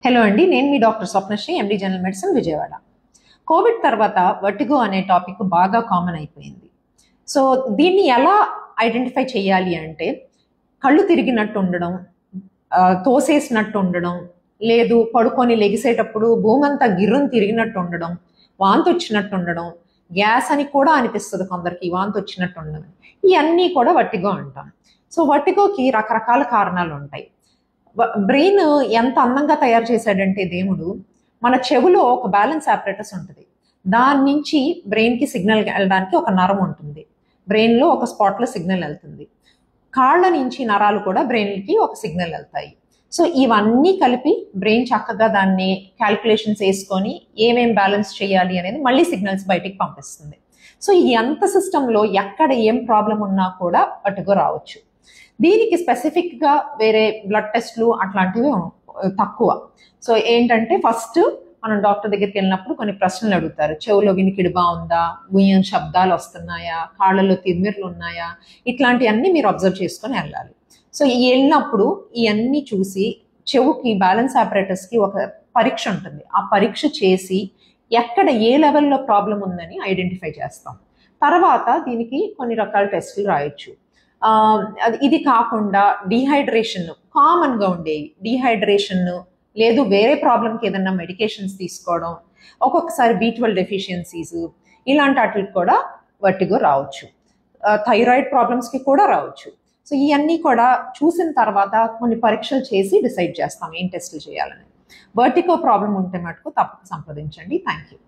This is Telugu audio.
హలో అండి, నేను మీ doctor Swapnasri, MD general medicine, Vijayawada. Covid తర్వాత వర్టిగో అనే టాపిక్ బాగా కామన్ అయిపోయింది. సో దీన్ని ఎలా ఐడెంటిఫై చేయాలి అంటే, కళ్ళు తిరిగినట్టు ఉండడం, తోసేసినట్టు ఉండడం, లేదు పడుకొని లెగిసేటప్పుడు భూమంతా గిర్రును తిరిగినట్టు ఉండడం, వాంతి వచ్చినట్టు ఉండడం, గ్యాస్ అని కూడా అనిపిస్తుంది కొందరికి, వాంతి వచ్చినట్టు ఉండడం, ఇవన్నీ కూడా వర్టిగో అంటాం. సో వర్టిగోకి రకరకాల కారణాలు ఉంటాయి. బ్రెయిన్ ఎంత అందంగా తయారు చేశాడంటే దేవుడు, మన చెవులో ఒక బ్యాలెన్స్ ఆపరేటస్ ఉంటుంది. దాని నుంచి బ్రెయిన్కి సిగ్నల్ వెళ్ళడానికి ఒక నరం ఉంటుంది. బ్రెయిన్లో ఒక స్పాట్లో సిగ్నల్ వెళ్తుంది. కాళ్ళ నుంచి నరాలు కూడా బ్రెయిన్కి ఒక సిగ్నల్ వెళ్తాయి. సో ఇవన్నీ కలిపి బ్రెయిన్ చక్కగా దాన్ని క్యాలిక్యులేషన్స్ వేసుకొని ఏమేం బ్యాలెన్స్ చేయాలి అనేది మళ్ళీ సిగ్నల్స్ బయటికి పంపిస్తుంది. సో ఈ అంత సిస్టంలో ఎక్కడ ఏం ప్రాబ్లం ఉన్నా కూడా వర్టిగో రావచ్చు. దీనికి స్పెసిఫిక్గా వేరే బ్లడ్ టెస్ట్లు అట్లాంటివి తక్కువ. సో ఏంటంటే, ఫస్ట్ మనం డాక్టర్ దగ్గరికి వెళ్ళినప్పుడు కొన్ని ప్రశ్నలు అడుగుతారు. చెవులో వినికిడి బాగుందా, గుయ్యం శబ్దాలు వస్తున్నాయా, కాళ్ళలో తిమ్మిర్లు ఉన్నాయా, ఇట్లాంటివన్నీ మీరు అబ్జర్వ్ చేసుకొని వెళ్ళాలి. సో వెళ్ళినప్పుడు ఇవన్నీ చూసి చెవుకి బ్యాలెన్స్ ఆపరేటర్స్కి ఒక పరీక్ష ఉంటుంది. ఆ పరీక్ష చేసి ఎక్కడ ఏ లెవెల్లో ప్రాబ్లం ఉందని ఐడెంటిఫై చేస్తాం. తర్వాత దీనికి కొన్ని రకాల టెస్టులు రాయొచ్చు. ఇది కాకుండా డీహైడ్రేషన్ కామన్గా ఉండేవి, డీహైడ్రేషన్ లేదు వేరే ప్రాబ్లంకి ఏదన్నా మెడికేషన్స్ తీసుకోవడం, ఒక్కొక్కసారి B12 డెఫిషియన్సీస్, ఇలాంటి వాటికి కూడా వర్టిగో రావచ్చు. థైరాయిడ్ ప్రాబ్లమ్స్కి కూడా రావచ్చు. సో ఇవన్నీ కూడా చూసిన తర్వాత కొన్ని పరీక్షలు చేసి డిసైడ్ చేస్తాం ఏం టెస్టులు చేయాలని. వర్టిగో ప్రాబ్లం ఉంటే మటుకు తప్పక సంప్రదించండి. Thank you.